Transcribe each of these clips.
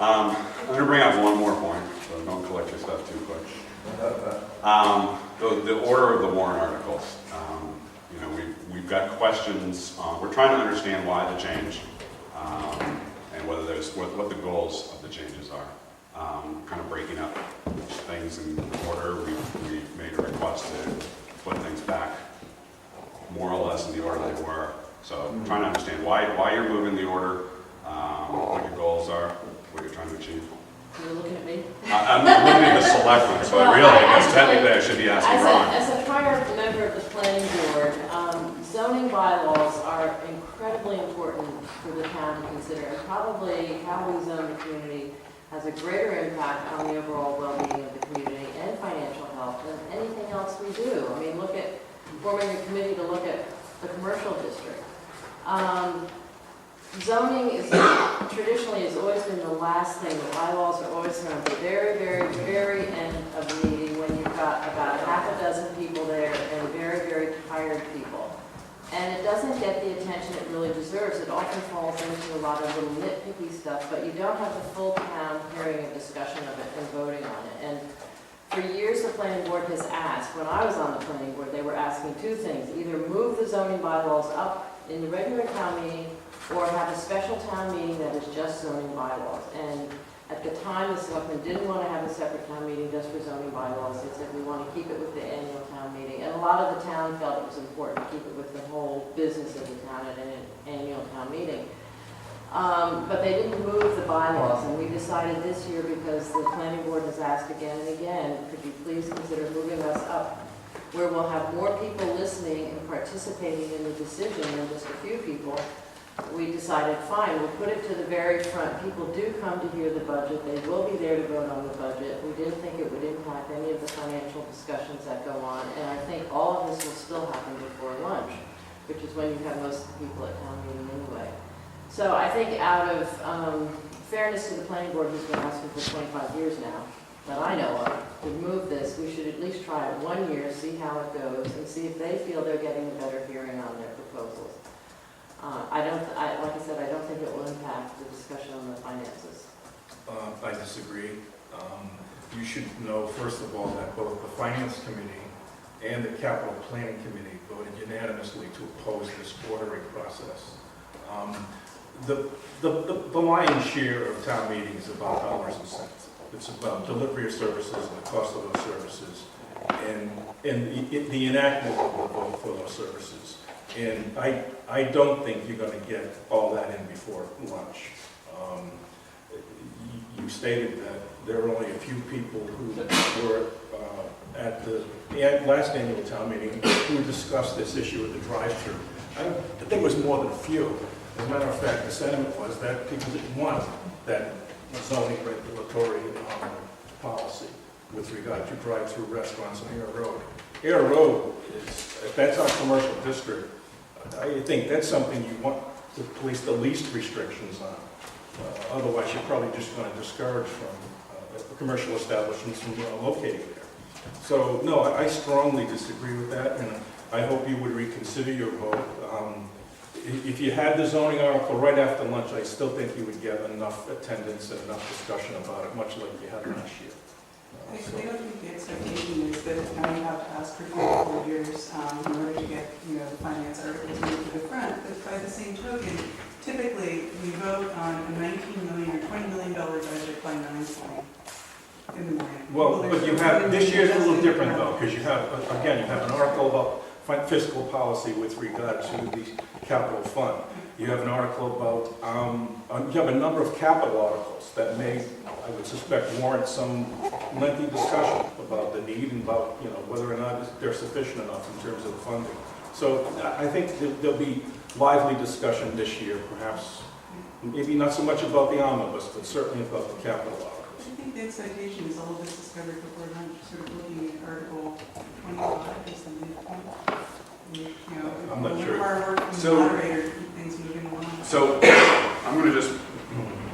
I'm going to bring up one more point, so don't collect your stuff too quick. The order of the warrant articles. You know, we've got questions. We're trying to understand why the change and whether there's what the goals of the changes are. Kind of breaking up things in order. We made a request to put things back more or less in the order they were. So I'm trying to understand why you're moving the order, what your goals are, what you're trying to achieve. You're looking at me? I'm looking at the selectmen, so Well, I guess technically I should be asking Ron. As a prior member of the Planning Board, zoning bylaws are incredibly important for the town to consider, and probably how we zone the community has a greater impact on the overall well-being of the community and financial health than anything else we do. I mean, look at forming a committee to look at the commercial district. Zoning is traditionally has always been the last thing. The bylaws are always around the very, very, very end of the meeting when you've got about half a dozen people there and very, very tired people. And it doesn't get the attention it really deserves. It often falls into a lot of little nitpicky stuff, but you don't have the full town hearing a discussion of it and voting on it. And for years, the Planning Board has asked, when I was on the Planning Board, they were asking two things: either move the zoning bylaws up in the regular town meeting, or have a special town meeting that is just zoning bylaws. And at the time, the selectmen didn't want to have a separate town meeting just for zoning bylaws. They said, we want to keep it with the annual town meeting. And a lot of the town felt it was important to keep it with the whole business of the town at an annual town meeting. But they didn't move the bylaws, and we decided this year, because the Planning Board has asked again and again, could you please consider moving us up where we'll have more people listening and participating in the decision than just a few people. We decided, fine, we'll put it to the very front. People do come to hear the budget. They will be there to vote on the budget. We didn't think it would impact any of the financial discussions that go on. And I think all of this will still happen before lunch, which is when you have most of the people at town meeting anyway. So I think out of fairness to the Planning Board, who's been asking for 25 years now, that I know of, to move this, we should at least try it 1 year, see how it goes, and see if they feel they're getting a better hearing on their proposals. Like I said, I don't think it will impact the discussion on the finances. I disagree. You should know, first of all, that both the Finance Committee and the Capital Planning Committee voted unanimously to oppose this ordering process. The lion's share of town meeting is about dollars and cents. It's about delivery of services and the cost of those services, and the enactment of the vote for those services. And I don't think you're going to get all that in before lunch. You stated that there are only a few people who were at the last annual town meeting who discussed this issue of the drive-through. I think it was more than a few. As a matter of fact, the sentiment was that people didn't want that zoning regulatory policy with regard to drive-through restaurants on Air Road. Air Road is, if that's our commercial district, I think that's something you want to place the least restrictions on. Otherwise, you're probably just going to discourage from commercial establishments from locating there. So, no, I strongly disagree with that, and I hope you would reconsider your vote. If you had the zoning article right after lunch, I still think you would get enough attendance and enough discussion about it, much like you had last year. I don't think the expectation is that now you have to ask for 3 or 4 years in order to get, the finance articles moved to the front. But by the same token, typically we vote on a $19 million or $20 million budget by 9:20 in the morning. Well, but you have, this year's a little different though, because you have, again, you have an article about fiscal policy with regard to the capital fund. You have an article about, you have a number of capital articles that may, I would suspect, warrant some lengthy discussion about the need and about, whether or not they're sufficient enough in terms of funding. So I think there'll be lively discussion this year, perhaps, maybe not so much about the omnibus, but certainly about the capital articles. I think the expectation is all of this discovered before lunch, sort of looking at Article 25 as the midpoint. I'm not sure. Hard work from the So- moderator to keep things moving along. So I'm going to just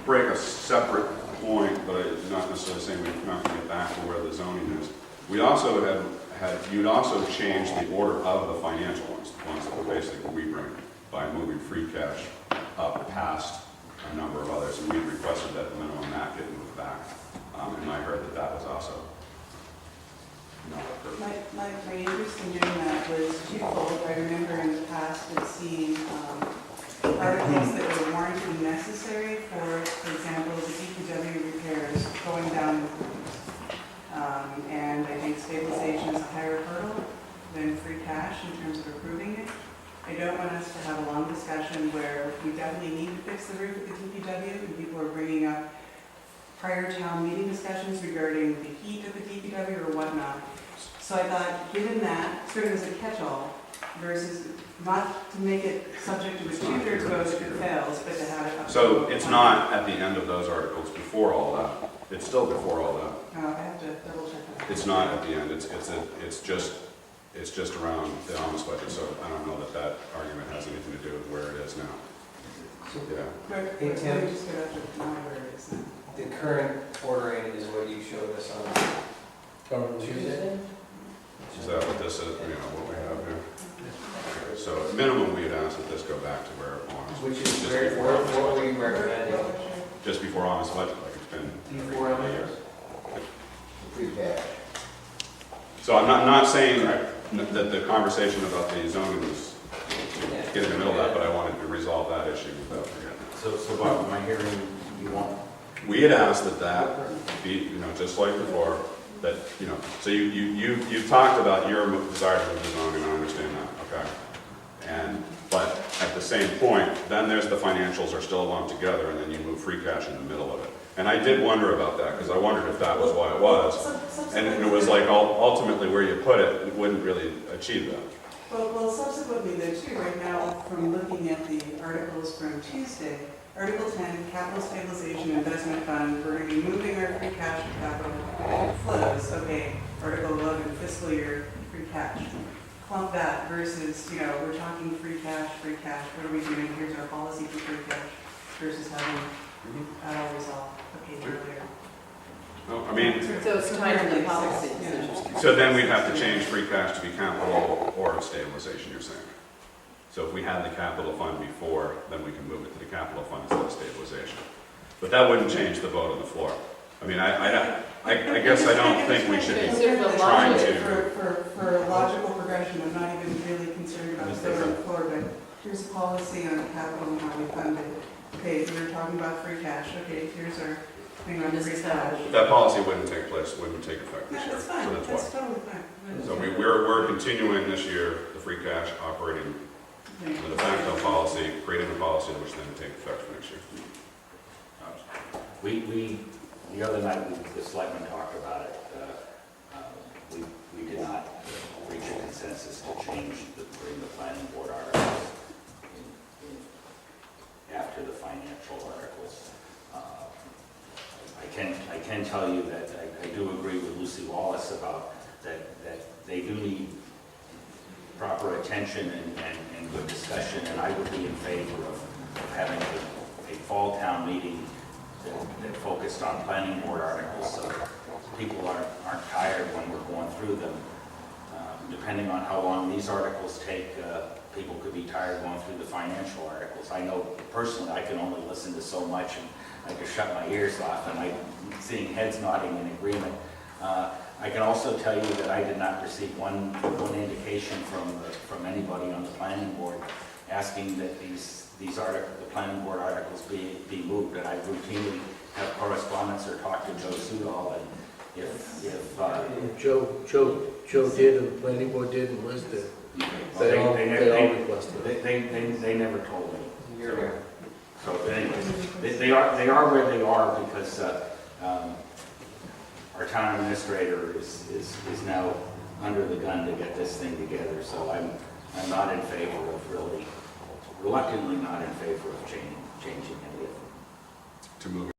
break a separate point, but not necessarily saying we have to get back to where the zoning is. We also you'd also changed the order of the financial ones, the ones that were basically we bring, by moving free cash up past a number of others, and we requested that the minimum amount get my interest in doing that was twofold. I remember in the past had seen articles that were warranted necessary for example, the DPW repairs going down. And I think stabilization is a higher hurdle than free cash in terms of approving it. I don't want us to have a long discussion where we definitely need to fix the roof at the DPW and people are bringing up prior town meeting discussions regarding the heat of the DPW or whatnot. So I thought, given that, sort of as a catch-all, versus not to make it subject to a two-thirds vote if it fails, but to have it. So it's not at the end of those articles before all that. It's still before all that. Oh, I have to double check that. It's not at the end. It's just around the honest budget. So I don't know that that argument has anything to do with where it is now. Yeah. But Hey, let Tim. me just go up to where it is now. The current ordering is what you showed us on Tuesday? Is that what this is? You know what we have here. So at minimum, we'd ask that this go back to where it was. Which is Just where, before honest what were budget. you recommending? Just before honest budget, like it's been Before every year. Free cash. So I'm not saying that the conversation about the zoning was get in the middle of that, but I wanted to resolve that issue without forgetting. So Bob, am I hearing you want? We had asked that be, you know, just like before, that, you know, so you've talked about your desire to move the zoning, and I understand that, okay? But at the same point, then there's the financials are still lumped together, and then you move free cash in the middle of it. And I did wonder about that, because I wondered if that was why it was. And it was like, ultimately, where you put it, it wouldn't really achieve that. Well, subsequently though too, right now, from looking at the articles from Tuesday, Article 10, Capital Stabilization Investment Fund, we're going to be moving our free cash to capital flows. Okay, Article 11, fiscal year free cash. Clump that versus, you know, we're talking free cash, what are we doing? Here's our policy for free cash versus having that all resolved a page earlier. No, I mean, So it's tied to the policy Yeah. decisions. so then we'd have to change free cash to be capital or stabilization, you're saying? So if we had the capital fund before, then we can move it to the capital fund instead of stabilization. But that wouldn't change the vote on the floor. I mean, I guess I don't think we should be Consider the trying logic. to. For a logical progression, I'm not even really concerned about the vote on the floor, but here's a policy on capital and how we fund it. Okay, we were talking about free cash. Okay, here's our thing on This free is how- cash. That policy wouldn't take effect No, this year. that's fine, So that's that's why. totally fine. So we're continuing this year, the free cash operating the de facto policy, creating a policy which then take effect for next year. The other night, the selectmen talked about it. We did not reach a consensus to bring the planning board articles after the financial articles. I can tell you that I do agree with Lucy Wallace about that they do need proper attention and good discussion, and I would be in favor of having a fall town meeting that focused on planning board articles, so people aren't tired when we're going through them. Depending on how long these articles take, people could be tired going through the financial articles. I know personally I can only listen to so much, and I just shut my ears off, and I'm seeing heads nodding in agreement. I can also tell you that I did not receive one indication from anybody on the planning board asking that the planning board articles be moved, and I routinely have correspondence or talk to Joe Sudol, and if Joe did, and the planning board did, and Liz did. They all requested it. they never told me. You're here. So anyways, they are where they are because our town administrator is now under the gun to get this thing together. So I'm not in favor of reluctantly not in favor of changing any of it. To move